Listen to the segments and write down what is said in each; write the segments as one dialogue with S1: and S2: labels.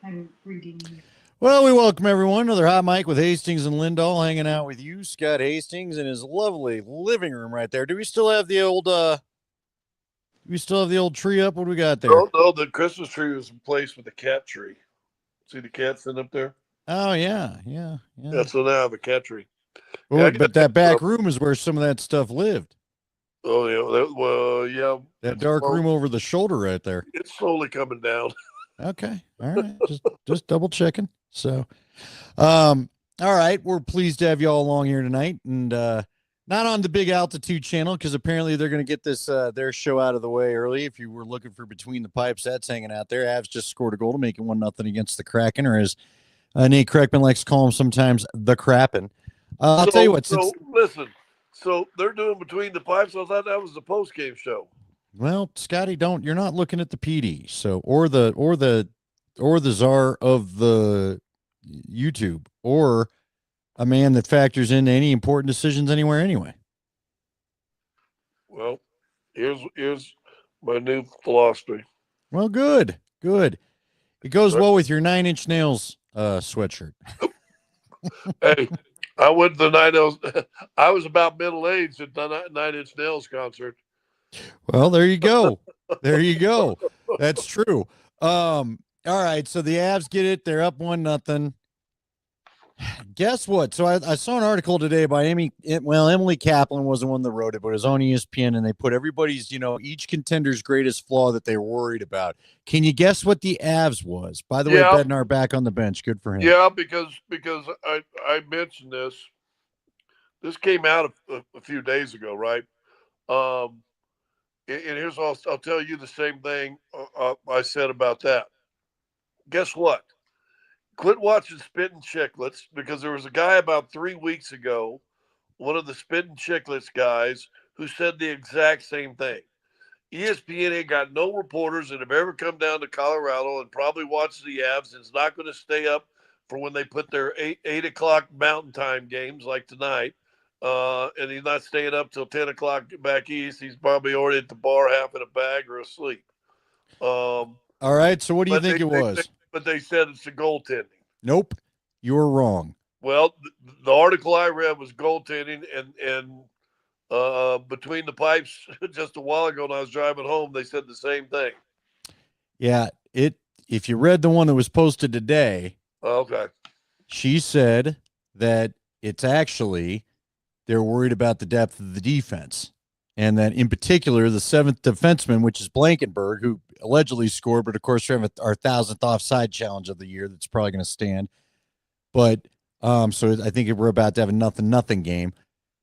S1: I'm reading you.
S2: Well, we welcome everyone. Another hot mic with Hastings and Lindahl hanging out with you, Scott Hastings, in his lovely living room right there. Do we still have the old do we still have the old tree up? What do we got there?
S3: Oh no, the Christmas tree was replaced with a cat tree. See the cat sitting up there?
S2: Oh yeah, yeah, yeah.
S3: Yeah, so now I have a cat tree. Yeah,
S2: Well,
S3: I got
S2: but that
S3: that.
S2: back room is where some of that stuff lived.
S3: Oh yeah, well yeah,
S2: That dark room over the shoulder right there.
S3: it's slowly coming down.
S2: Okay. All right. Just double checking. So all right, we're pleased to have you all along here tonight, and not on the big altitude channel because apparently they're going to get this their show out of the way early. If you were looking for between the pipes, that's hanging out there. Avs just scored a goal to make it 1-0 against the Kraken, or as Nate Kreckman likes to call them sometimes, the Krappen. I'll tell you what.
S3: So listen, so they're doing between the pipes. I thought that was the post game show.
S2: Well, Scotty, you're not looking at the PD, so or the czar of the YouTube, or a man that factors into any important decisions anywhere anyway.
S3: Well, here's my new philosophy.
S2: Well, good. It goes well with your 9-inch nails sweatshirt.
S3: Hey, I went to the Nine Nails. I was about middle aged at the Nine Inch Nails concert.
S2: Well, there you go. That's true. All right, so the Avs get it. They're up 1-0. Guess what? So I saw an article today by Emily Kaplan was the one that wrote it, but it was on ESPN, and they put everybody's, each contender's greatest flaw that they were worried about. Can you guess what the Avs was? By the way, Bednar back on the bench. Good for him.
S3: Yeah, because I mentioned this. This came out a few days ago, right? And here's I'll tell you the same thing I said about that. Guess what? Quit watching Spittin' Chicklets, because there was a guy about 3 weeks ago, one of the Spittin' Chicklets guys, who said the exact same thing. ESPN ain't got no reporters that have ever come down to Colorado and probably watched the Avs and is not going to stay up for when they put their 8 o'clock Mountain Time games like tonight. And he's not staying up till 10 o'clock back east. He's probably already at the bar half in a bag or asleep.
S2: All right, so what do you think it was?
S3: But they said it's the goaltending.
S2: Nope, you were wrong.
S3: Well, the article I read was goaltending, and between the pipes just a while ago when I was driving home, they said the same thing.
S2: Yeah, if you read the one that was posted today,
S3: okay,
S2: she said that it's actually they're worried about the depth of the defense. And that in particular, the seventh defenseman, which is Blankenberg, who allegedly scored, but of course we have our 1,000th offside challenge of the year that's probably going to stand. But so I think we're about to have a 0-0 game.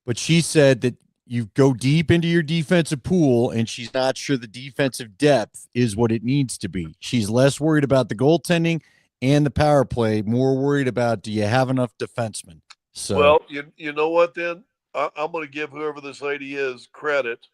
S2: But she said that you go deep into your defensive pool, and she's not sure the defensive depth is what it needs to be. She's less worried about the goaltending and the power play, more worried about, do you have enough defensemen? So,
S3: well, you know what then? I'm going to give whoever this lady is credit,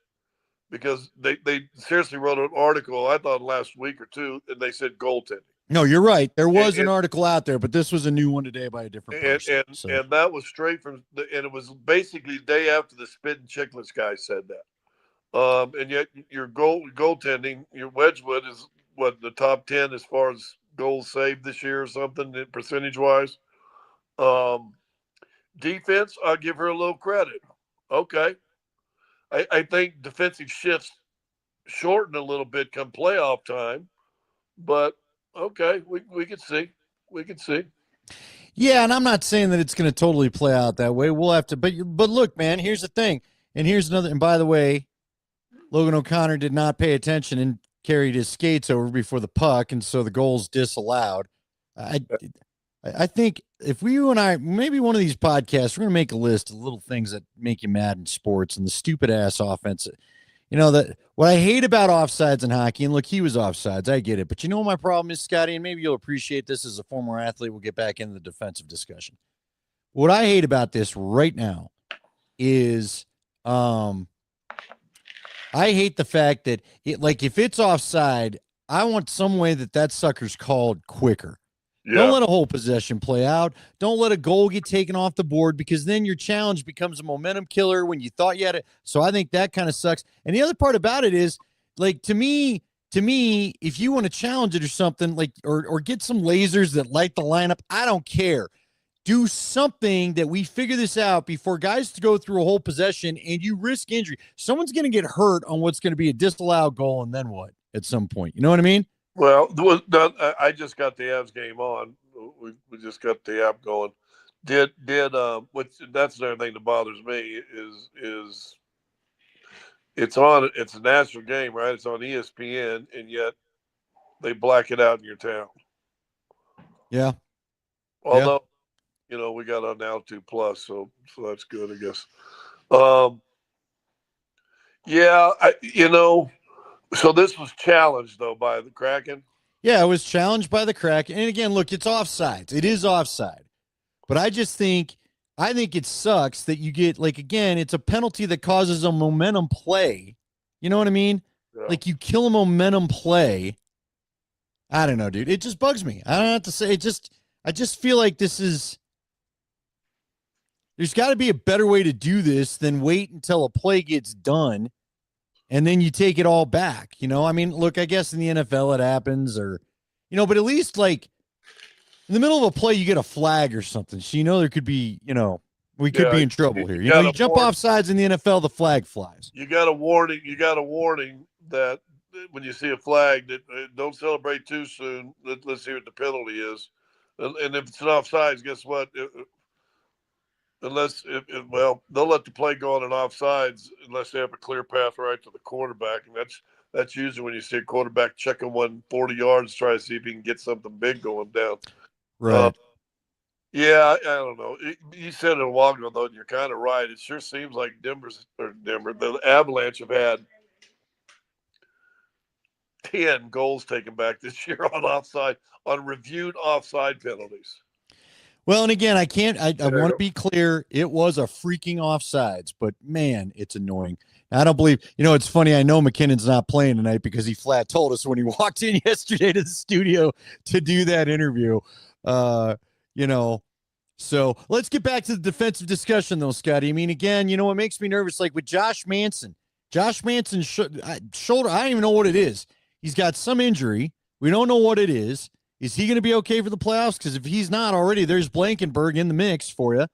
S3: because they seriously wrote an article, I thought last week or two, and they said goaltending.
S2: No, you're right. There was an article out there, but this was a new one today by a different person.
S3: And that was straight from – and it was basically the day after the Spittin' Chicklets guy said that. And yet your goaltending, your Wedgwood is, what, the top 10 as far as goals saved this year or something, percentage-wise. Defense, I'll give her a little credit. Okay. I think defensive shifts shorten a little bit come playoff time, but okay, we can see. We can see.
S2: Yeah, and I'm not saying that it's going to totally play out that way. We'll have to, but look, man, here's the thing, and here's another. And by the way, Logan O'Connor did not pay attention and carried his skates over before the puck, and so the goal's disallowed. I think if you and I, maybe one of these podcasts, we're going to make a list of little things that make you mad in sports and the stupid ass offense. That what I hate about offsides in hockey, and look, he was offsides, I get it. But you know what my problem is, Scotty, and maybe you'll appreciate this as a former athlete. We'll get back into the defensive discussion. What I hate about this right now is I hate the fact that if it's offside, I want some way that sucker's called quicker. Yeah. Don't let a whole possession play out. Don't let a goal get taken off the board, because then your challenge becomes a momentum killer when you thought you had it. So I think that kind of sucks. And the other part about it is, to me, to me, if you want to challenge it or something like, or get some lasers that light the lineup, I don't care. Do something that we figure this out before guys to go through a whole possession and you risk injury. Someone's going to get hurt on what's going to be a disallowed goal, and then what at some point? You know what I mean?
S3: Well, I just got the Avs game on. We just got the app going. Which that's another thing that bothers me is it's on. It's a national game, right? It's on ESPN, and yet they black it out in your town.
S2: Yeah.
S3: Although, we got on Altitude Plus, so that's good, I guess. Um, yeah, so this was challenged though by the Kraken.
S2: Yeah, it was challenged by the Kraken. And again, look, it's offsides. It is offside. But I think it sucks that you get, like, again, it's a penalty that causes a momentum play. You know what I mean?
S3: Yeah.
S2: Like, you kill a momentum play. I don't know, dude. It just bugs me. I don't have to say I just feel like there's got to be a better way to do this than wait until a play gets done and then you take it all back. I mean, look, I guess in the NFL it happens, or, but at least, like, in the middle of a play, you get a flag or something. So, there could be, we could be in trouble here. You jump off sides in the NFL, the flag flies.
S3: You got a warning. You got a warning that when you see a flag, that don't celebrate too soon. Let's see what the penalty is. And if it's an offsides, guess what? They'll let the play go on an offsides unless they have a clear path right to the quarterback, and that's usually when you see a quarterback checking 140 yards, try to see if he can get something big going down.
S2: Right.
S3: Yeah, I don't know. You said it a while ago, though, and you're kind of right. It sure seems like the Avalanche have had 10 goals taken back this year on reviewed offside penalties.
S2: Well, and again, I want to be clear. It was a freaking offsides, but man, it's annoying. I don't believe, it's funny. I know McKinnon's not playing tonight because he flat told us when he walked in yesterday to the studio to do that interview. So let's get back to the defensive discussion, though, Scotty. I mean, again, what makes me nervous, like with Josh Manson, shoulder, I don't even know what it is. He's got some injury. We don't know what it is. Is he going to be okay for the playoffs? Because if he's not already, there's Blankenberg in the mix for you.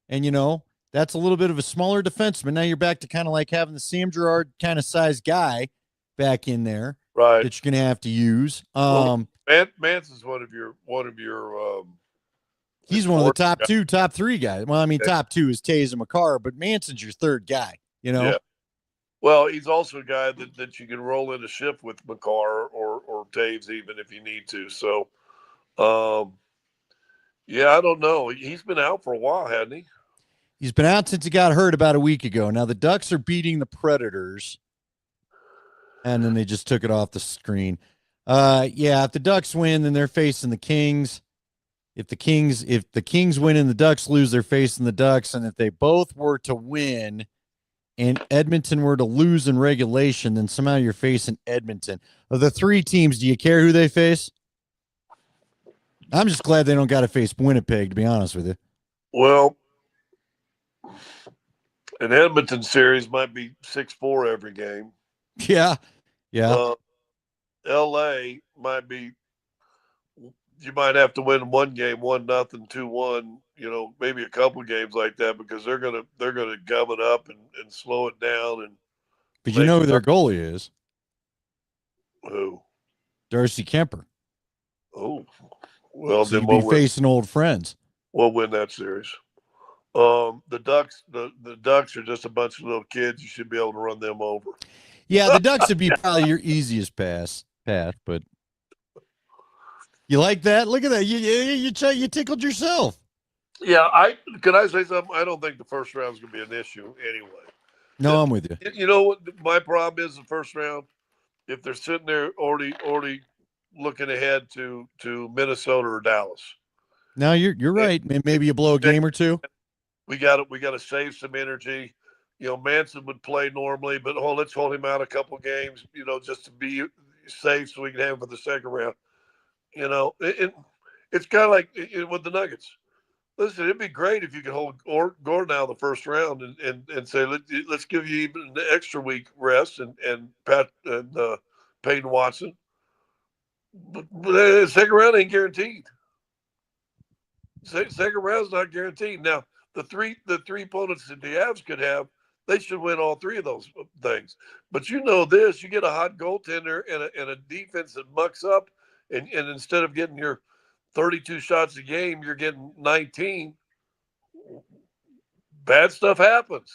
S2: And, that's a little bit of a smaller defenseman. Now you're back to kind of like having the Sam Girard kind of size guy back in there.
S3: Right.
S2: That you're going to have to use.
S3: Manson's one of your
S2: he's one of the top three guys. Well, I mean, top two is Taves and Makar, but Manson's your third guy, Yeah.
S3: Well, he's also a guy that you can roll in a shift with Makar or Taves even if you need to. So, I don't know. He's been out for a while, hasn't he?
S2: He's been out since he got hurt about a week ago. Now, the Ducks are beating the Predators, and then they just took it off the screen. If the Ducks win, then they're facing the Kings. If the Kings win and the Ducks lose, they're facing the Ducks. And if they both were to win and Edmonton were to lose in regulation, then somehow you're facing Edmonton. Of the three teams, do you care who they face? I'm just glad they don't got to face Winnipeg, to be honest with you.
S3: Well, an Edmonton series might be 6-4 every game.
S2: Yeah.
S3: L.A. might be. You might have to win one game, 1-0, 2-1. Maybe a couple games like that because they're gonna gum it up and slow it down.
S2: But you know who their goalie is?
S3: Who?
S2: Darcy Kemper.
S3: Oh, well,
S2: so then we'll be facing old friends.
S3: We'll win that series. The Ducks are just a bunch of little kids. You should be able to run them over.
S2: Yeah, the Ducks would be probably your easiest path, but you like that? Look at that. You tickled yourself.
S3: Yeah, can I say something? I don't think the first round is going to be an issue anyway.
S2: No, I'm with you.
S3: You know what my problem is the first round? If they're sitting there already looking ahead to Minnesota or Dallas.
S2: No, you're right. Maybe you blow a game or two.
S3: We got to save some energy. Manson would play normally, but let's hold him out a couple games, just to be safe so we can have him for the second round. It's kind of like with the Nuggets. Listen, it'd be great if you could hold Gordon out of the first round and say let's give you even an extra week rest and Peyton Watson. But the second round ain't guaranteed. Second round's not guaranteed. Now, the three opponents that the Avs could have, they should win all three of those things. But you know this, you get a hot goaltender and a defense that mucks up, and instead of getting your 32 shots a game, you're getting 19. Bad stuff happens.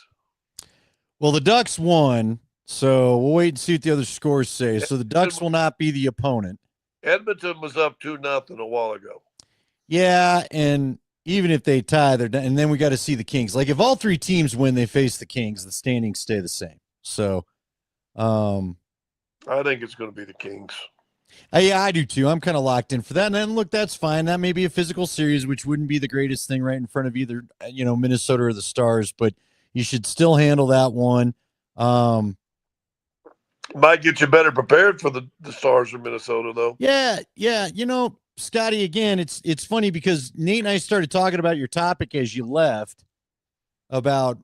S2: Well, the Ducks won, so we'll wait and see what the other scores say. So the Ducks will not be the opponent.
S3: Edmonton was up 2-0 a while ago.
S2: Yeah, and even if they tie, they're done. And then we got to see the Kings. Like if all three teams win, they face the Kings. The standings stay the same. So,
S3: I think it's going to be the Kings.
S2: Yeah, I do too. I'm kind of locked in for that. And then look, that's fine. That may be a physical series, which wouldn't be the greatest thing right in front of either, Minnesota or the Stars, but you should still handle that one.
S3: Might get you better prepared for the Stars or Minnesota, though.
S2: Yeah. Scotty, again, it's funny because Nate and I started talking about your topic as you left about,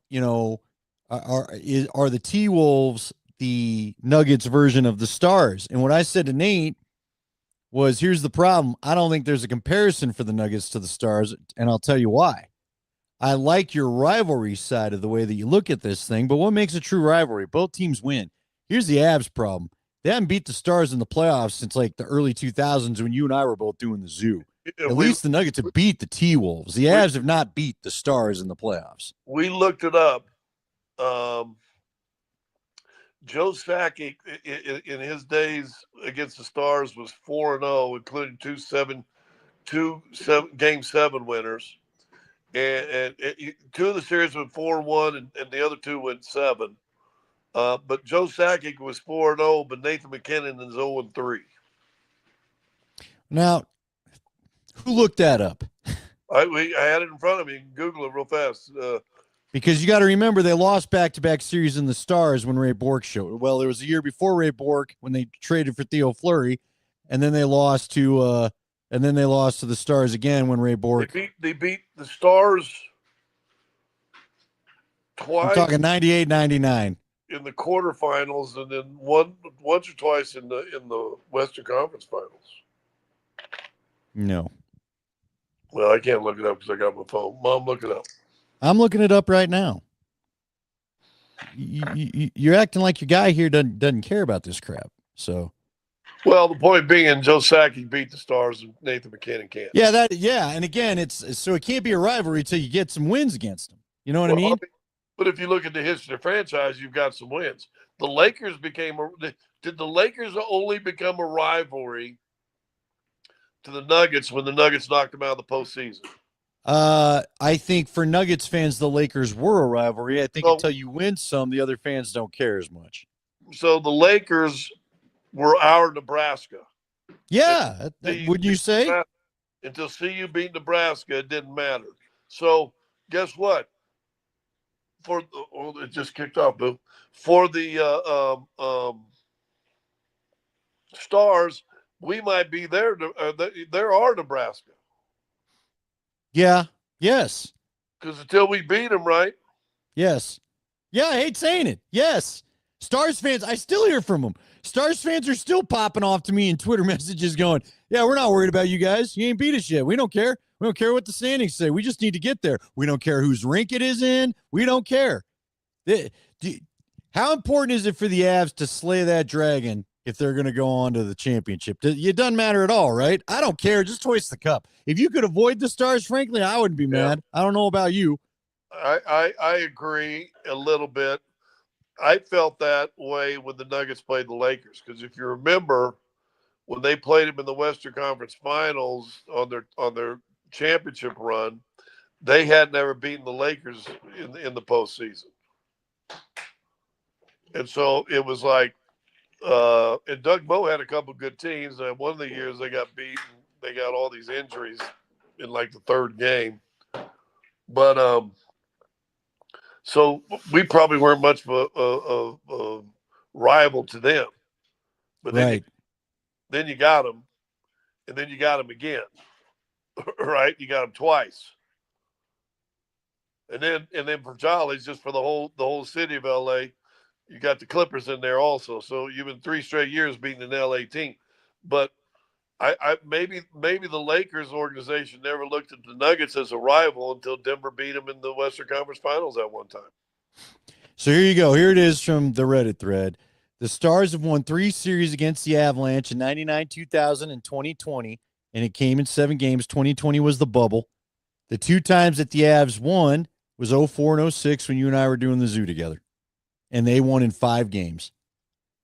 S2: are the T-Wolves the Nuggets version of the Stars? And what I said to Nate was, here's the problem. I don't think there's a comparison for the Nuggets to the Stars, and I'll tell you why. I like your rivalry side of the way that you look at this thing, but what makes a true rivalry? Both teams win. Here's the Avs problem. They haven't beat the Stars in the playoffs since like the early 2000s when you and I were both doing the zoo. At least the Nuggets have beat the T-Wolves. The Avs have not beat the Stars in the playoffs.
S3: We looked it up. Joe Sakic in his days against the Stars was 4-0, including two game 7 winners. And two of the series went 4-1, and the other two went 7. But Joe Sakic was 4-0, but Nathan McKinnon is 0-3.
S2: Now, who looked that up?
S3: I had it in front of me. Google it real fast.
S2: Because you got to remember they lost back-to-back series in the Stars when Ray Bourque showed. Well, it was a year before Ray Bourque when they traded for Theo Fleury, and then they lost to the Stars again when Ray Bourque.
S3: They beat the Stars twice.
S2: I'm talking 98, 99.
S3: In the quarterfinals, and then once or twice in the Western Conference Finals.
S2: No.
S3: Well, I can't look it up because I got my phone. Mom, look it up.
S2: I'm looking it up right now. You're acting like your guy here doesn't care about this crap. So,
S3: well, the point being, Joe Sakic beat the Stars, and Nathan McKinnon can't.
S2: Yeah, and again, it can't be a rivalry until you get some wins against them. You know what I mean?
S3: But if you look at the history of the franchise, you've got some wins. The Lakers did the Lakers only become a rivalry to the Nuggets when the Nuggets knocked them out of the postseason?
S2: I think for Nuggets fans, the Lakers were a rivalry. I think until you win some, the other fans don't care as much.
S3: So the Lakers were our Nebraska.
S2: Yeah, wouldn't you say?
S3: Until CU beat Nebraska, it didn't matter. So guess what? It just kicked off, Boo. For the Stars, we might be there. There are Nebraska.
S2: Yeah. Yes.
S3: Because until we beat them, right?
S2: Yes. Yeah, I hate saying it. Yes. Stars fans, I still hear from them. Stars fans are still popping off to me in Twitter messages going, yeah, we're not worried about you guys. You ain't beat us yet. We don't care. We don't care what the standings say. We just need to get there. We don't care whose rink it is in. We don't care. How important is it for the Avs to slay that dragon if they're going to go on to the championship? It doesn't matter at all, right? I don't care. Just hoist the cup. If you could avoid the Stars, frankly, I wouldn't be mad. I don't know about you.
S3: I agree a little bit. I felt that way when the Nuggets played the Lakers, because if you remember, when they played them in the Western Conference Finals on their championship run, they had never beaten the Lakers in the postseason, and so it was like, and Doug Moe had a couple of good teams. And one of the years they got beat, and they got all these injuries in like the third game, but so we probably weren't much of a rival to them. But then you got them, and then you got them again, right? You got them twice, and then for Jollies, just for the whole city of LA, you got the Clippers in there also. So you've been 3 straight years beating an LA team. But I maybe the Lakers organization never looked at the Nuggets as a rival until Denver beat them in the Western Conference Finals at one time.
S2: So here you go. Here it is from the Reddit thread. The Stars have won 3 series against the Avalanche in 99, 2000, and 2020, and it came in 7 games. 2020 was the bubble. The 2 times that the Avs won was 04 and 06 when you and I were doing the zoo together. And they won in 5 games.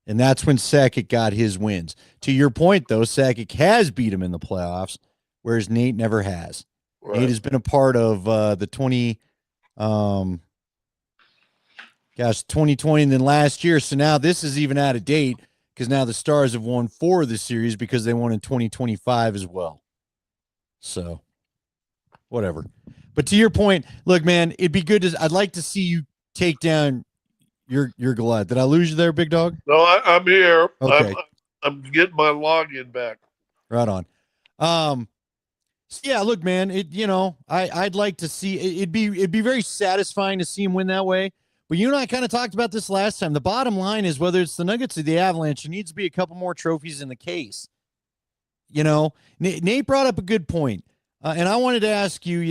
S2: And that's when Sakic got his wins. To your point, though, Sakic has beat him in the playoffs, whereas Nate never has. Right. Nate has been a part of the 2020 and then last year. So now this is even out of date because now the Stars have won 4 of the series because they won in 2025 as well. So whatever. But to your point, look, man, it'd be good to. I'd like to see you take down your Goliath. Did I lose you there, big dog?
S3: No, I'm here.
S2: Okay.
S3: I'm getting my login back.
S2: Right on. So yeah, look, man, I'd like to see it'd be very satisfying to see him win that way. But you and I kind of talked about this last time. The bottom line is whether it's the Nuggets or the Avalanche, there needs to be a couple more trophies in the case. Nate brought up a good point. And I wanted to ask you,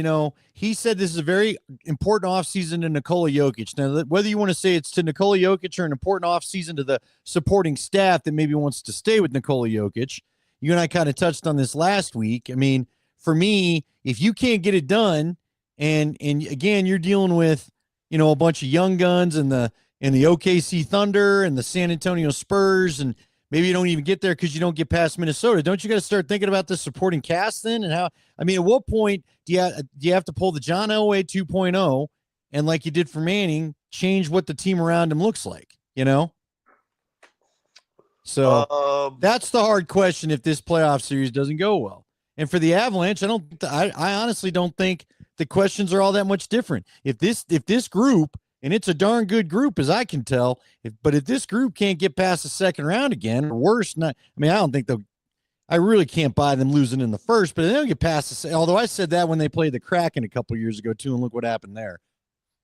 S2: he said this is a very important offseason to Nikola Jokic. Now, whether you want to say it's to Nikola Jokic or an important offseason to the supporting staff that maybe wants to stay with Nikola Jokic, you and I kind of touched on this last week. I mean, for me, if you can't get it done, and again, you're dealing with, a bunch of young guns and the OKC Thunder and the San Antonio Spurs, and maybe you don't even get there because you don't get past Minnesota. Don't you got to start thinking about the supporting cast then? And how, I mean, at what point do you have to pull the John Elway 2.0 and like you did for Manning, change what the team around him looks like, So that's the hard question if this playoff series doesn't go well. And for the Avalanche, I honestly don't think the questions are all that much different. If this group, and it's a darn good group as I can tell, but if this group can't get past the second round again, or worse, I really can't buy them losing in the first, but they don't get past the, although I said that when they played the Kraken a couple years ago too, and look what happened there.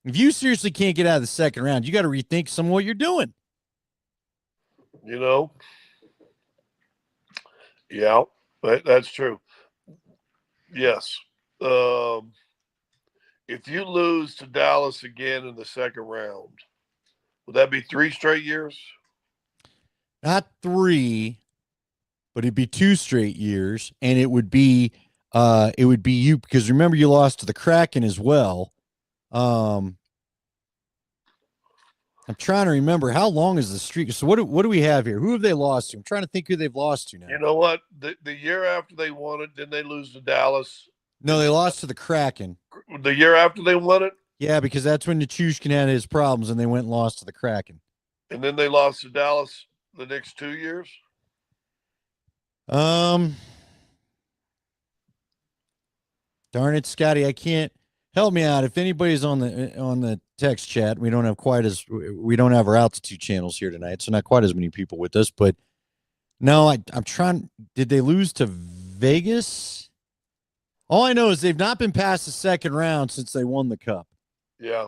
S2: If you seriously can't get out of the second round, you got to rethink some of what you're doing.
S3: Yeah, that's true. Yes. If you lose to Dallas again in the second round, would that be 3 straight years?
S2: Not 3, but it'd be 2 straight years, and it would be you, because remember you lost to the Kraken as well. I'm trying to remember how long is the streak. So what do we have here? Who have they lost to? I'm trying to think who they've lost to now.
S3: You know what? The year after they won it, didn't they lose to Dallas?
S2: No, they lost to the Kraken.
S3: The year after they won it?
S2: Yeah, because that's when Nichushkin had his problems, and they went and lost to the Kraken.
S3: And then they lost to Dallas the next 2 years?
S2: Darn it, Scotty, I can't. Help me out. If anybody's on the text chat, we don't have our altitude channels here tonight, so not quite as many people with us. But no, I'm trying. Did they lose to Vegas? All I know is they've not been past the second round since they won the cup.
S3: Yeah.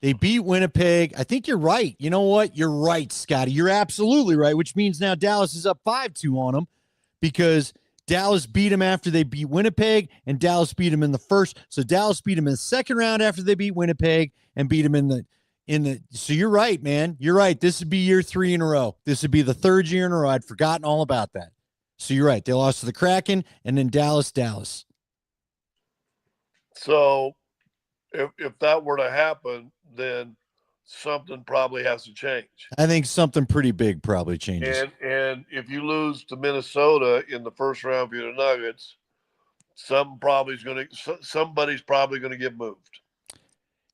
S2: They beat Winnipeg. I think you're right. You know what? You're right, Scotty. You're absolutely right, which means now Dallas is up 5-2 on them because Dallas beat them after they beat Winnipeg, and Dallas beat them in the first. So Dallas beat them in the second round after they beat Winnipeg and beat them in the. So you're right, man. You're right. This would be year 3 in a row. This would be the 3rd year in a row. I'd forgotten all about that. So you're right. They lost to the Kraken and then Dallas.
S3: So if that were to happen, then something probably has to change.
S2: I think something pretty big probably changes.
S3: And if you lose to Minnesota in the first round for the Nuggets, somebody's probably going to get moved.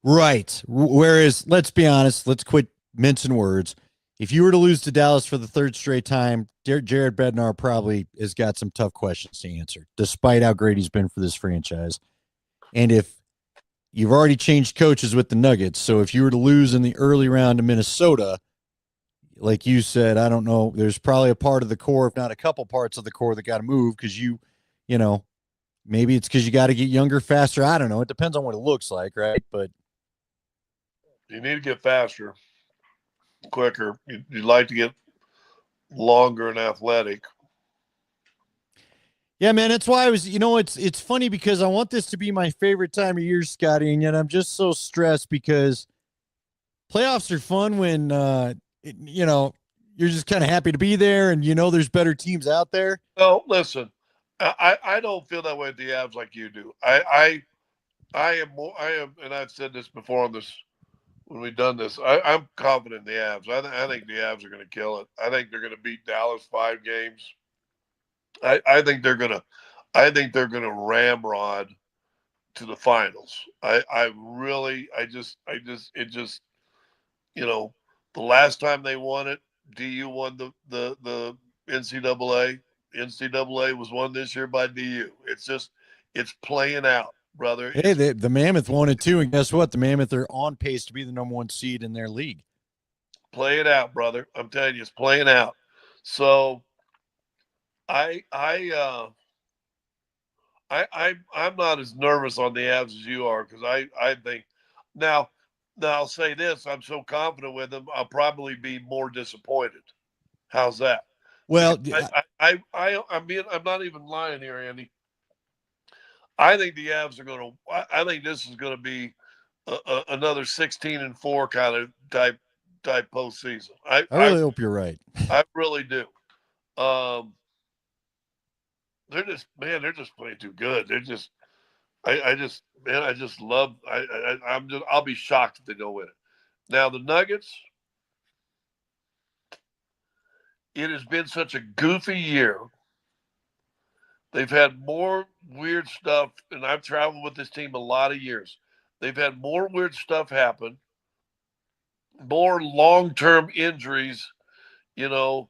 S2: Right. Whereas, let's be honest, let's quit mincing words. If you were to lose to Dallas for the 3rd straight time, Jared Bednar probably has got some tough questions to answer, despite how great he's been for this franchise. And if you've already changed coaches with the Nuggets, so if you were to lose in the early round to Minnesota, like you said, I don't know, there's probably a part of the core, if not a couple parts of the core that got to move because maybe it's because you got to get younger faster. I don't know. It depends on what it looks like, right? But
S3: You need to get faster, quicker. You'd like to get longer and athletic.
S2: Yeah, man, that's why I was. It's funny because I want this to be my favorite time of year, Scotty, and yet I'm just so stressed because playoffs are fun when you're just kind of happy to be there, and there's better teams out there.
S3: No, listen, I don't feel that way with the Avs like you do. I am more. I am, and I've said this before on this when we've done this. I'm confident in the Avs. I think the Avs are going to kill it. I think they're going to beat Dallas 5 games. I think they're going to. I think they're going to ramrod to the finals. I really. It just. You know, the last time they won it, DU won the NCAA. NCAA was won this year by DU. It's playing out, brother.
S2: Hey, the Mammoth won it too, and guess what? The Mammoth are on pace to be the number one seed in their league.
S3: Play it out, brother. I'm telling you, it's playing out. So I'm not as nervous on the Avs as you are because I think now I'll say this: I'm so confident with them, I'll probably be more disappointed. How's that?
S2: Well,
S3: I'm not even lying here, Andy. I think the Avs are going to. I think this is going to be another 16-4 kind of type postseason.
S2: I really hope you're right.
S3: I really do. They're just playing too good. They're just. I just love. I'll be shocked if they don't win it. Now the Nuggets. It has been such a goofy year. They've had more weird stuff, and I've traveled with this team a lot of years. They've had more weird stuff happen, more long-term injuries, that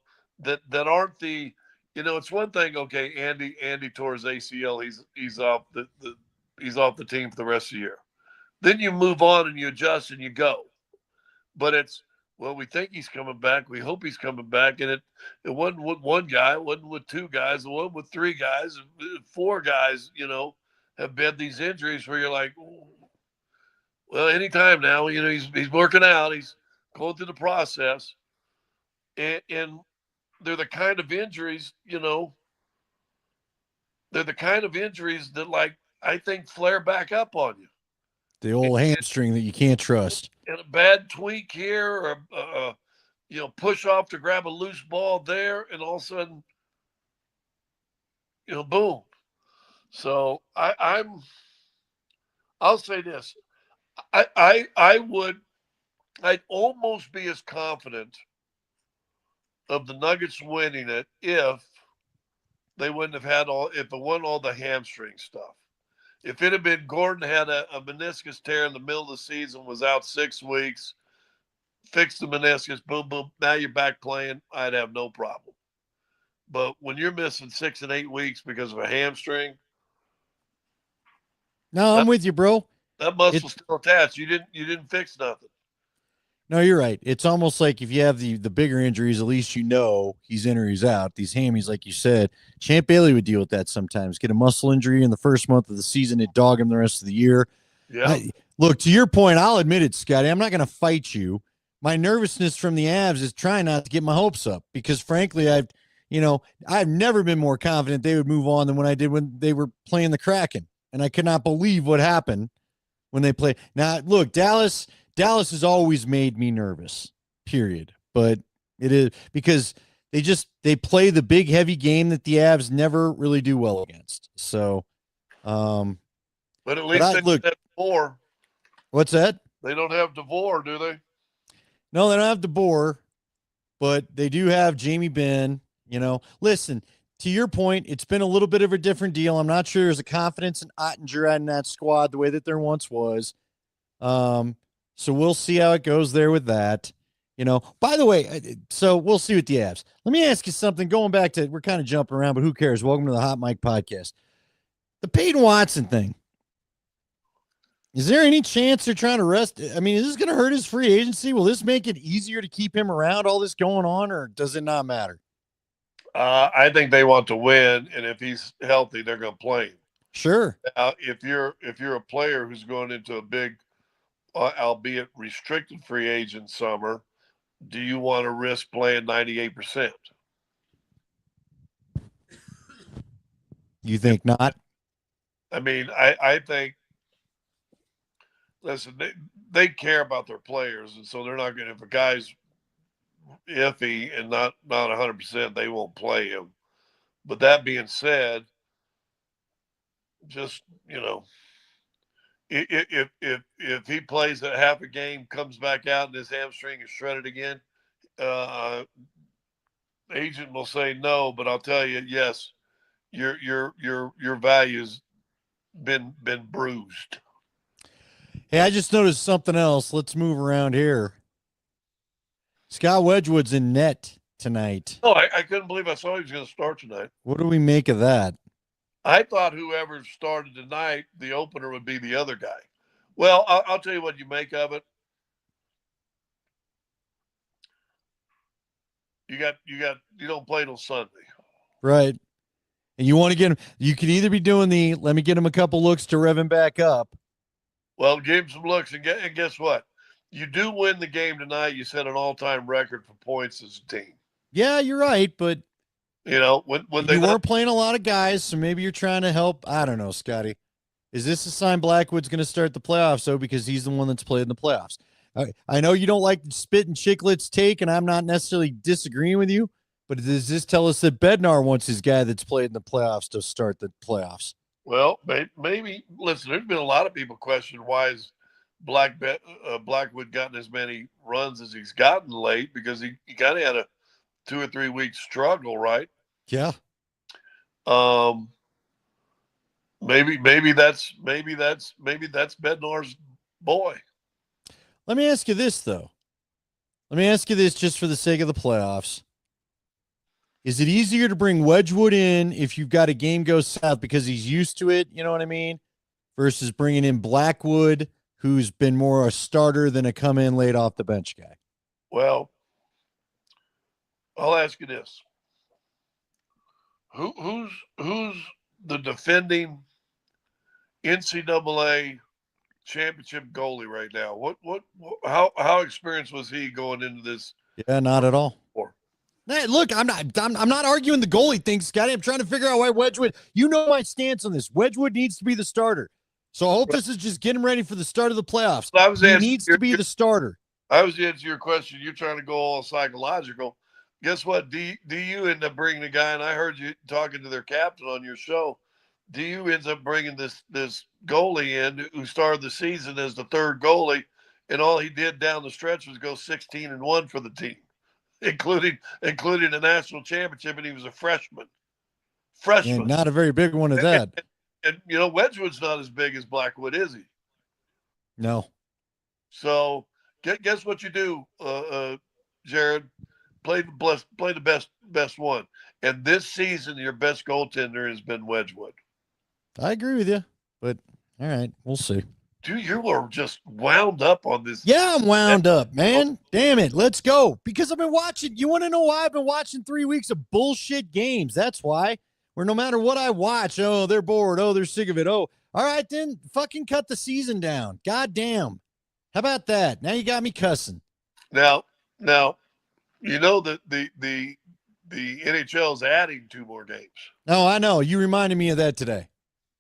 S3: aren't the, it's one thing. Okay, Andy tore his ACL. He's off he's off the team for the rest of the year. Then you move on and you adjust and you go. But it's, well, we think he's coming back. We hope he's coming back. And it wasn't with one guy. It wasn't with two guys. It wasn't with three guys. 4 guys, have been these injuries where you're like, well, anytime now, he's working out. He's going through the process. And they're the kind of injuries, they're the kind of injuries that, like, I think flare back up on you.
S2: The old hamstring that you can't trust.
S3: And a bad tweak here or push off to grab a loose ball there, and all of a sudden, boom. So I'll say this. I'd almost be as confident of the Nuggets winning it if they wouldn't have had if it wasn't all the hamstring stuff. If it had been Gordon had a meniscus tear in the middle of the season, was out 6 weeks, fixed the meniscus, boom, boom, now you're back playing, I'd have no problem. But when you're missing 6 and 8 weeks because of a hamstring,
S2: no, I'm with you, bro.
S3: That muscle's still attached. You didn't fix nothing.
S2: No, you're right. It's almost like if you have the bigger injuries, at least he's in or he's out. These hammies, like you said, Champ Bailey would deal with that sometimes. Get a muscle injury in the first month of the season, it dog him the rest of the year.
S3: Yeah.
S2: Look, to your point, I'll admit it, Scotty. I'm not going to fight you. My nervousness from the Avs is trying not to get my hopes up because, frankly, I've never been more confident they would move on than when I did when they were playing the Kraken, and I could not believe what happened when they play. Now, look, Dallas has always made me nervous, period. But it is because they play the big, heavy game that the Avs never really do well against. So,
S3: but at least they don't have DeVore.
S2: What's that?
S3: They don't have DeVore, do they?
S2: No, they don't have DeVore, but they do have Jamie Benn. Listen, to your point, it's been a little bit of a different deal. I'm not sure there's a confidence in Ottinger in that squad the way that there once was. So we'll see how it goes there with that. By the way, so we'll see with the Avs. Let me ask you something. Going back to, we're kind of jumping around, but who cares? Welcome to the Hot Mic Podcast. The Peyton Watson thing. Is there any chance they're trying to rest? I mean, is this going to hurt his free agency? Will this make it easier to keep him around, all this going on, or does it not matter?
S3: I think they want to win, and if he's healthy, they're going to play him.
S2: Sure.
S3: Now, if you're a player who's going into a big albeit restricted free agent summer, do you want to risk playing 98%?
S2: You think not?
S3: I mean, I think, listen, they care about their players, and so they're not going to, if a guy's iffy and not 100%, they won't play him. But that being said, just, if he plays a half a game, comes back out and his hamstring is shredded again, agent will say no. But I'll tell you, yes, your value's been bruised.
S2: Hey, I just noticed something else. Let's move around here. Scott Wedgwood's in net tonight.
S3: Oh, I couldn't believe I saw he was going to start tonight.
S2: What do we make of that?
S3: I thought whoever started tonight, the opener would be the other guy. Well, I'll tell you what you make of it. You don't play till Sunday.
S2: Right. And you want to get him, you can either be doing let me get him a couple looks to rev him back up.
S3: Well, give him some looks, and guess what? You do win the game tonight. You set an all-time record for points as a team.
S2: Yeah, you're right, but
S3: when
S2: you weren't playing a lot of guys, so maybe you're trying to help. I don't know, Scotty. Is this a sign Blackwood's going to start the playoffs, though, because he's the one that's played in the playoffs? I know you don't like spit and chicklets take, and I'm not necessarily disagreeing with you, but does this tell us that Bednar wants his guy that's played in the playoffs to start the playoffs?
S3: Well, maybe. Listen, there's been a lot of people question why is Blackwood gotten as many runs as he's gotten late, because he kind of had a 2 or 3 week struggle, right?
S2: Yeah.
S3: Maybe that's Bednar's boy.
S2: Let me ask you this, though. Let me ask you this just for the sake of the playoffs. Is it easier to bring Wedgwood in if you've got a game go south because he's used to it, you know what I mean, versus bringing in Blackwood, who's been more a starter than a come in late off the bench guy?
S3: Well, I'll ask you this. Who's the defending NCAA championship goalie right now? How experienced was he going into this?
S2: Yeah, not at all. Hey, look, I'm not arguing the goalie thing, Scotty. I'm trying to figure out why Wedgwood. You know my stance on this. Wedgwood needs to be the starter. So I hope this is just getting ready for the start of the playoffs. He needs to be the starter.
S3: I was answering your question. You're trying to go all psychological. Guess what? DU end up bringing the guy, and I heard you talking to their captain on your show. DU ends up bringing this goalie in who started the season as the third goalie, and all he did down the stretch was go 16-1 for the team, including a national championship, and he was a freshman.
S2: And not a very big one at that.
S3: And Wedgwood's not as big as Blackwood, is he?
S2: No.
S3: So guess what you do, Jared? Play the best one. And this season, your best goaltender has been Wedgwood.
S2: I agree with you, but all right, we'll see.
S3: Dude, you were just wound up on this.
S2: Yeah, I'm wound up, man. Damn it, let's go. Because I've been watching. You want to know why? I've been watching 3 weeks of bullshit games. That's why. Where no matter what I watch, oh, they're bored. Oh, they're sick of it. Oh, all right, then fucking cut the season down. God damn. How about that? Now you got me cussing.
S3: Now, you know that the NHL is adding 2 more games.
S2: No, I know. You reminded me of that today.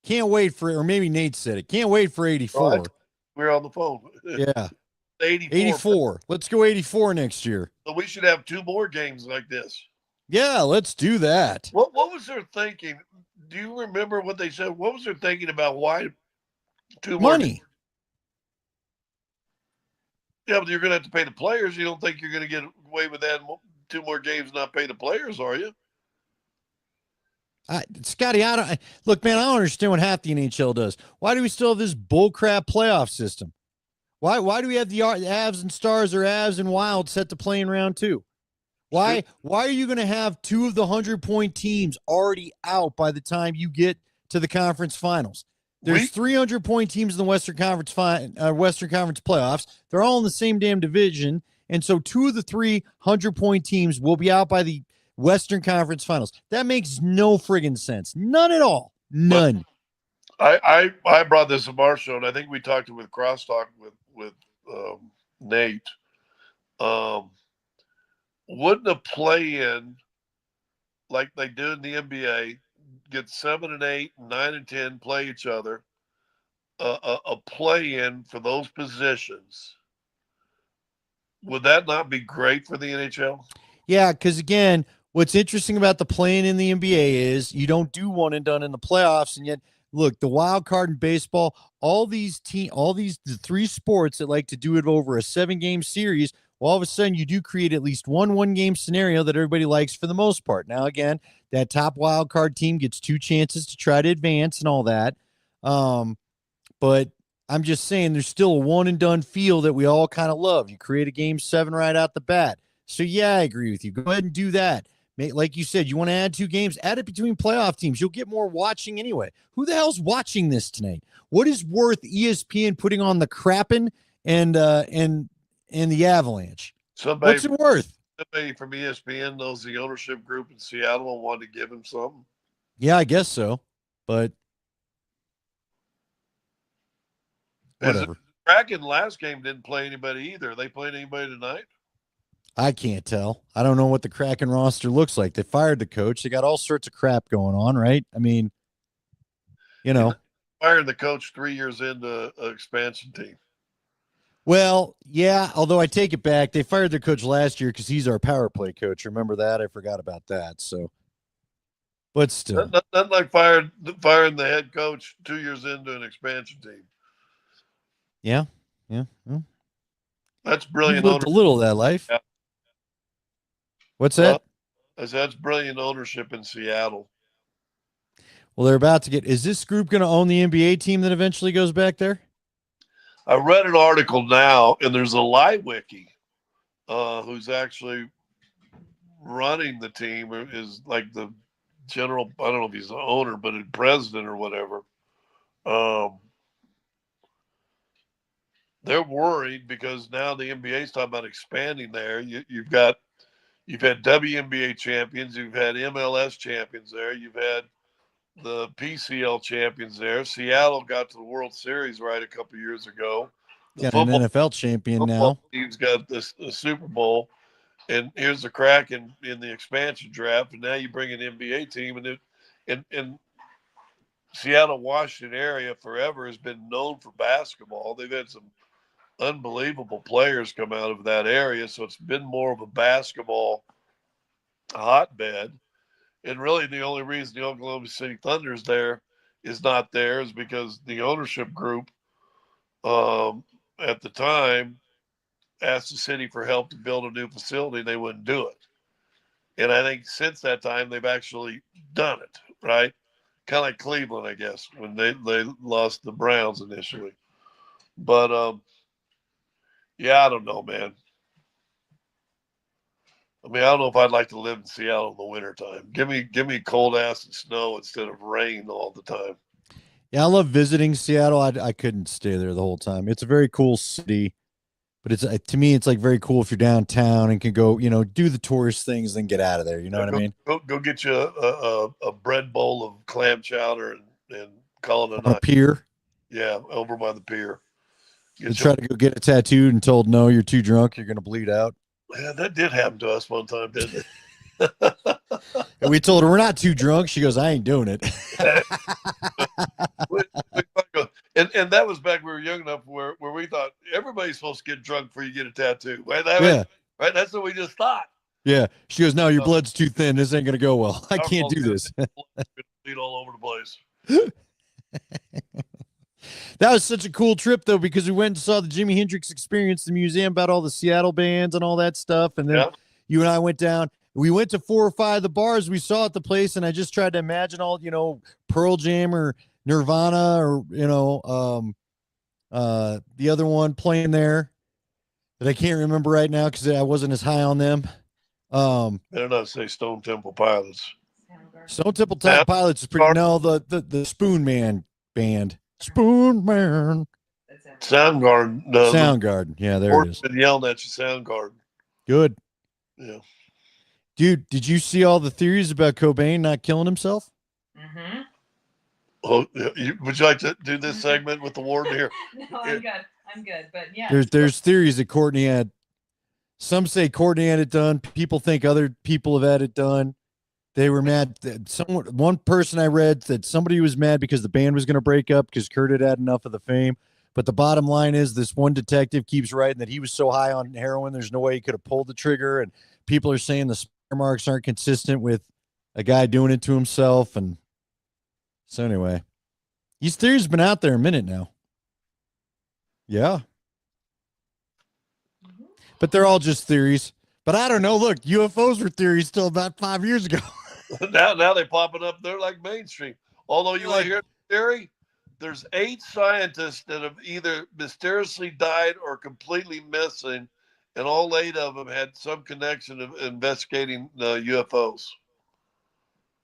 S2: Can't wait for, or maybe Nate said it. Can't wait for 84.
S3: Right. We're on the phone.
S2: Yeah.
S3: 84.
S2: 84. Let's go 84 next year.
S3: So we should have 2 more games like this.
S2: Yeah, let's do that.
S3: What was their thinking? Do you remember what they said? What was their thinking about why 2 more
S2: money?
S3: Games? Yeah, but you're going to have to pay the players. You don't think you're going to get away with that 2 more games and not pay the players, are you?
S2: Scotty, look, man, I don't understand what half the NHL does. Why do we still have this bullcrap playoff system? Why do we have the Avs and Stars or Avs and Wild set to play in round 2? Why are you going to have 2 of the 100-point teams already out by the time you get to the conference finals? There's 300-point teams in the Western Conference playoffs. They're all in the same damn division, and so 2 of the 300-point teams will be out by the Western Conference Finals. That makes no friggin' sense. None at all. None.
S3: I brought this up our show, and I think we talked with Crosstalk Nate. Wouldn't a play-in like they do in the NBA, get 7 and 8, 9 and 10, play each other, a play-in for those positions? Would that not be great for the NHL?
S2: Yeah, because again, what's interesting about the playing in the NBA is you don't do one and done in the playoffs, and yet look, the wild card in baseball, the three sports that like to do it over a 7-game series. Well, all of a sudden, you do create at least one game scenario that everybody likes for the most part. Now, again, that top wild card team gets 2 chances to try to advance and all that. But I'm just saying there's still a one and done feel that we all kind of love. You create a game 7 right out the bat. So, yeah, I agree with you. Go ahead and do that. Like you said, you want to add 2 games, add it between playoff teams. You'll get more watching anyway. Who the hell's watching this tonight? What is worth ESPN putting on the Kraken and the Avalanche? What's it worth?
S3: Somebody from ESPN knows the ownership group in Seattle and wanted to give him something.
S2: Yeah, I guess so. But whatever.
S3: Kraken last game didn't play anybody either. They played anybody tonight?
S2: I can't tell. I don't know what the Kraken roster looks like. They fired the coach. They got all sorts of crap going on, right? I mean,
S3: firing the coach 3 years into an expansion team.
S2: Well, yeah, although I take it back. They fired their coach last year because he's our power play coach. Remember that? I forgot about that. So, but still.
S3: Not like firing the head coach 2 years into an expansion team.
S2: Yeah. Well,
S3: that's brilliant.
S2: You lived a little of that life. Yeah. What's that?
S3: That's brilliant ownership in Seattle.
S2: Well, they're about to get. Is this group going to own the NBA team that eventually goes back there?
S3: I read an article now, and there's a Liwicki who's actually running the team, is like the general. I don't know if he's the owner, but a president or whatever. They're worried because now the NBA is talking about expanding there. You've had WNBA champions, you've had MLS champions there, you've had the PCL champions there. Seattle got to the World Series a couple of years ago.
S2: Got an NFL champion now.
S3: Team's got the Super Bowl, and here's the Kraken in the expansion draft, and now you bring an NBA team, and Seattle, Washington area forever has been known for basketball. They've had some unbelievable players come out of that area, so it's been more of a basketball hotbed. And really the only reason the Oklahoma City Thunder is not there is because the ownership group at the time asked the city for help to build a new facility, and they wouldn't do it. And I think since that time they've actually done it, right? Kind of like Cleveland, I guess, when they lost the Browns initially. But yeah, I don't know, man. I mean, I don't know if I'd like to live in Seattle in the wintertime. Give me cold ass and snow instead of rain all the time.
S2: Yeah, I love visiting Seattle. I couldn't stay there the whole time. It's a very cool city, but it's to me, it's like very cool if you're downtown and can go, do the tourist things, then get out of there. You know what I mean?
S3: Go get you a bread bowl of clam chowder and call it a night.
S2: A pier.
S3: Yeah, over by the pier.
S2: You try to go get a tattoo and told, no, you're too drunk. You're going to bleed out.
S3: Yeah, that did happen to us one time, didn't it?
S2: And we told her we're not too drunk. She goes, I ain't doing it.
S3: and that was back when we were young enough where we thought everybody's supposed to get drunk before you get a tattoo. Right? Right? That's what we just thought.
S2: Yeah. She goes, no, your blood's too thin. This ain't going to go well. I can't do this.
S3: Bleed all over the place.
S2: That was such a cool trip, though, because we went and saw the Jimi Hendrix Experience, the museum about all the Seattle bands and all that stuff. And then you and I went down. We went to 4 or 5 of the bars we saw at the place, and I just tried to imagine all, Pearl Jam or Nirvana or, the other one playing there that I can't remember right now because I wasn't as high on them.
S3: Better not say Stone Temple Pilots.
S2: Stone Temple Pilots is pretty. No, the Spoon Man band. Spoon Man.
S3: Soundgarden.
S2: Soundgarden. Yeah, there it is.
S3: Been yelling at you, Soundgarden.
S2: Good.
S3: Yeah.
S2: Dude, did you see all the theories about Cobain not killing himself?
S3: Mm-hmm. Oh, would you like to do this segment with the warden here?
S1: No, I'm good. I'm good, but yeah.
S2: There's theories that Courtney had. Some say Courtney had it done. People think other people have had it done. They were mad. One person I read that somebody was mad because the band was going to break up because Kurt had had enough of the fame. But the bottom line is this one detective keeps writing that he was so high on heroin, there's no way he could have pulled the trigger. And people are saying the smear marks aren't consistent with a guy doing it to himself. And so anyway, these theories have been out there a minute now. Yeah. But they're all just theories. But I don't know. Look, UFOs were theories still about 5 years ago.
S3: now they're popping up. They're like mainstream. Although you want to hear the theory, there's 8 scientists that have either mysteriously died or completely missing, and all 8 of them had some connection of investigating UFOs.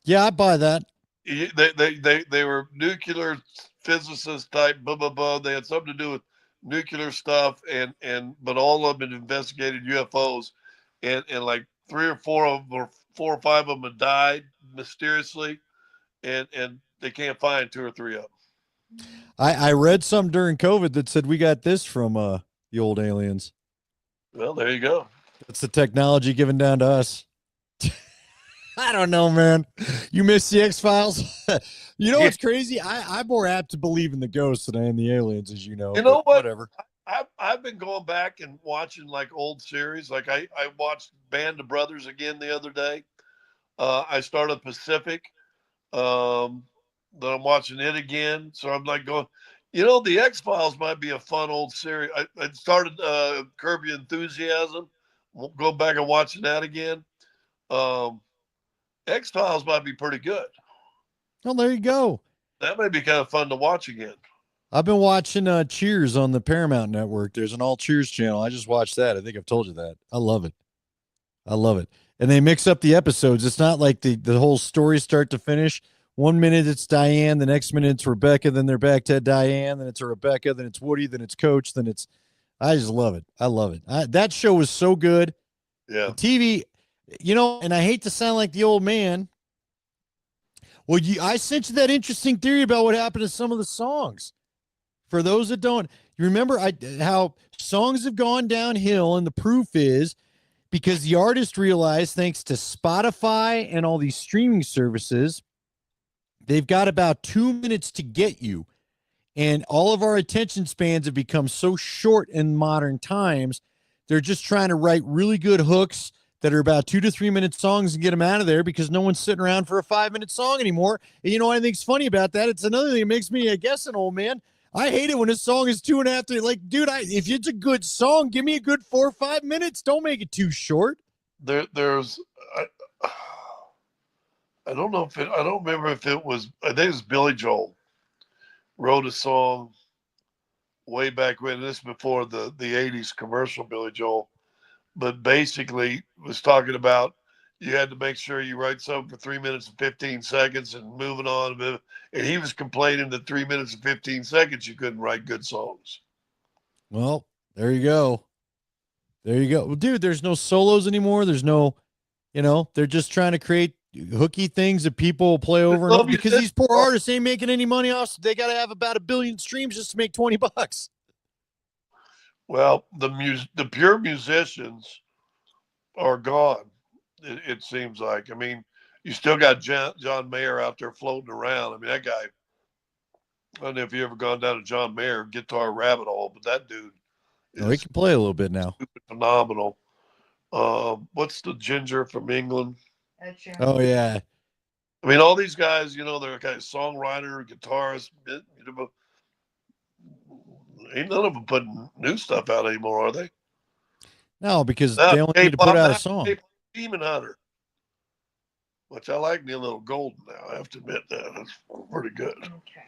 S2: Yeah, I buy that.
S3: They were nuclear physicists type, blah blah blah. They had something to do with nuclear stuff, but all of them had investigated UFOs, and like 3 or 4 of them, or 4 or 5 of them, had died mysteriously, and they can't find 2 or 3 of them.
S2: I read some during COVID that said we got this from the old aliens.
S3: Well, there you go.
S2: That's the technology given down to us. I don't know, man. You miss the X-Files? You know what's crazy? I'm more apt to believe in the ghosts than I am the aliens, as you know.
S3: You know what?
S2: Whatever.
S3: I've been going back and watching like old series. Like I watched Band of Brothers again the other day. I started Pacific. Then I'm watching it again. So I'm like going, the X-Files might be a fun old series. I started Curb Your Enthusiasm. We'll go back and watching that again. X-Files might be pretty good.
S2: Well, there you go.
S3: That may be kind of fun to watch again.
S2: I've been watching Cheers on the Paramount Network. There's an all Cheers channel. I just watched that. I think I've told you that. I love it. And they mix up the episodes. It's not like the whole story start to finish. 1 minute it's Diane, the next minute it's Rebecca, then they're back to Diane, then it's a Rebecca, then it's Woody, then it's Coach, then it's. I just love it. I love it. That show was so good.
S3: Yeah.
S2: The TV, and I hate to sound like the old man. Well, I sent you that interesting theory about what happened to some of the songs. For those that don't, you remember how songs have gone downhill, and the proof is because the artist realized, thanks to Spotify and all these streaming services, they've got about 2 minutes to get you. And all of our attention spans have become so short in modern times. They're just trying to write really good hooks that are about 2 to 3 minute songs and get them out of there because no one's sitting around for a 5-minute song anymore. And what I think's funny about that? It's another thing that makes me, I guess, an old man. I hate it when a song is 2.5 to like, dude. If it's a good song, give me a good 4 or 5 minutes. Don't make it too short.
S3: There's, I don't know I don't remember if it was. I think it was Billy Joel wrote a song way back when. This before the '80s commercial Billy Joel, but basically was talking about you had to make sure you write something for 3 minutes and 15 seconds and moving on. And he was complaining that 3 minutes and 15 seconds, you couldn't write good songs.
S2: Well, there you go. Well, dude, there's no solos anymore. There's no, they're just trying to create hooky things that people will play over and over because these poor artists ain't making any money off. So they got to have about 1 billion streams just to make $20.
S3: Well, the pure musicians are gone. It seems like. I mean, you still got John Mayer out there floating around. I mean, that guy. I don't know if you ever gone down to John Mayer guitar rabbit hole, but that dude
S2: he can play a little bit now.
S3: Phenomenal. What's the ginger from England?
S2: Oh yeah.
S3: I mean, all these guys, they're kind of songwriter, guitarist. Ain't none of them putting new stuff out anymore, are they?
S2: No, because they only need to put out a song.
S3: Demon Hunter, which I like me a little golden now. I have to admit that. That's pretty good.
S1: Okay.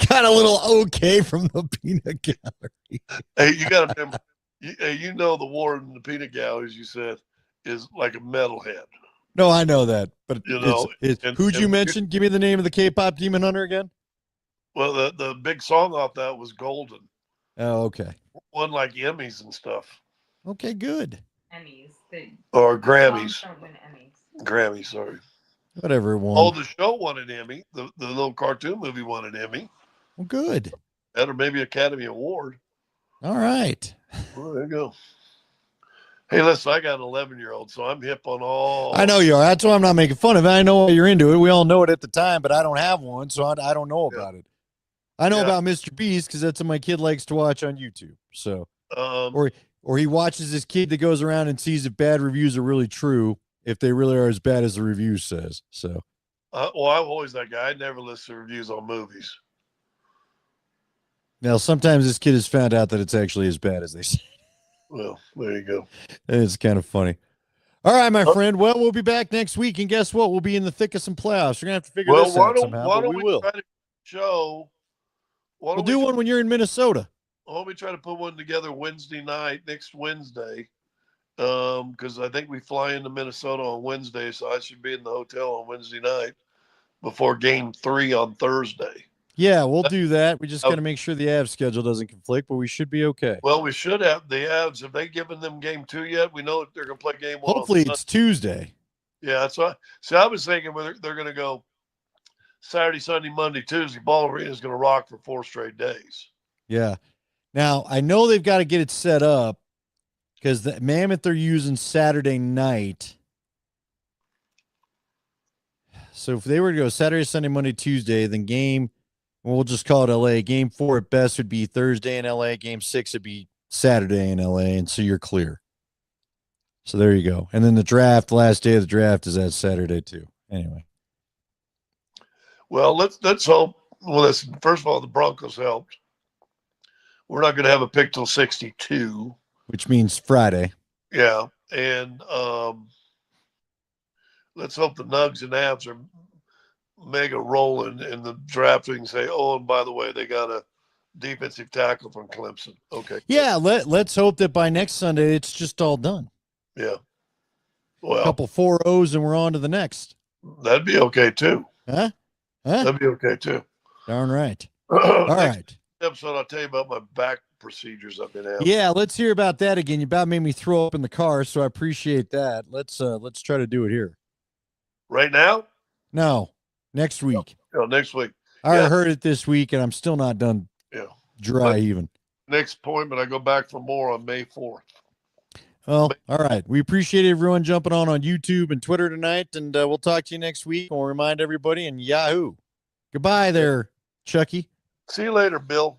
S2: Got a little okay from the peanut gallery.
S3: Hey, you got to remember, the warden in the peanut gallery, as you said, is like a metalhead.
S2: No, I know that, but who'd you mention? Give me the name of the K-pop Demon Hunter again.
S3: Well, the big song off that was Golden.
S2: Oh, okay.
S3: Won like Emmys and stuff.
S2: Okay, good.
S1: Emmys.
S3: Or Grammys.
S1: Don't win Emmys.
S3: Grammys, sorry.
S2: Whatever it won.
S3: Oh, the show won an Emmy. The little cartoon movie won an Emmy.
S2: Well, good.
S3: That or maybe Academy Award.
S2: All right.
S3: Well, there you go. Hey, listen, I got an 11-year-old, so I'm hip on all.
S2: I know you are. That's why I'm not making fun of it. I know you're into it. We all know it at the time, but I don't have one, so I don't know about it. I know about Mr. Beast because that's what my kid likes to watch on YouTube. So, or he watches this kid that goes around and sees if bad reviews are really true, if they really are as bad as the review says. So,
S3: well, I'm always that guy. I never listen to reviews on movies.
S2: now sometimes this kid has found out that it's actually as bad as they say.
S3: Well, there you go.
S2: It's kind of funny. All right, my friend. Well, we'll be back next week, and guess what? We'll be in the thick of some playoffs. We're gonna have to figure this out somehow, but we will.
S3: Try to show?
S2: We'll do one when you're in Minnesota.
S3: Why don't we try to put one together Wednesday night, next Wednesday? Because I think we fly into Minnesota on Wednesday, so I should be in the hotel on Wednesday night before Game 3 on Thursday.
S2: Yeah, we'll do that. We just got to make sure the Avs schedule doesn't conflict, but we should be okay.
S3: Well, we should have the Avs. Have they given them Game 2 yet? We know that they're going to play Game 1.
S2: Hopefully it's Tuesday.
S3: Yeah, that's why. See, I was thinking whether they're going to go Saturday, Sunday, Monday, Tuesday. Ball Arena is going to rock for 4 straight days.
S2: Yeah. Now, I know they've got to get it set up because the Mammoth they're using Saturday night. So if they were to go Saturday, Sunday, Monday, Tuesday, then we'll just call it LA. Game 4 at best would be Thursday in LA. Game 6 would be Saturday in LA, and so you're clear. So there you go. And then the last day of the draft is that Saturday too. Anyway.
S3: Well, let's hope. Well, listen, first of all, the Broncos helped. We're not going to have a pick till 62.
S2: Which means Friday.
S3: Yeah. And let's hope the Nugs and Avs are mega rolling in the draft. We can say, oh, and by the way, they got a defensive tackle from Clemson. Okay.
S2: Yeah, let's hope that by next Sunday it's just all done.
S3: Yeah. Well,
S2: a couple 4-0s and we're on to the next.
S3: That'd be okay too.
S2: Huh?
S3: That'd be okay too.
S2: Darn right. All right.
S3: Episode, I'll tell you about my back procedures I've been having.
S2: Yeah, let's hear about that again. You about made me throw up in the car, so I appreciate that. Let's try to do it here.
S3: Right now?
S2: No, next week.
S3: No, next week.
S2: I heard it this week, and I'm still not done.
S3: Yeah,
S2: dry even.
S3: Next appointment, I go back for more on May 4th.
S2: Well, all right. We appreciate everyone jumping on YouTube and Twitter tonight, and we'll talk to you next week. We'll remind everybody, and Yahoo. Goodbye there, Chucky.
S3: See you later, Bill.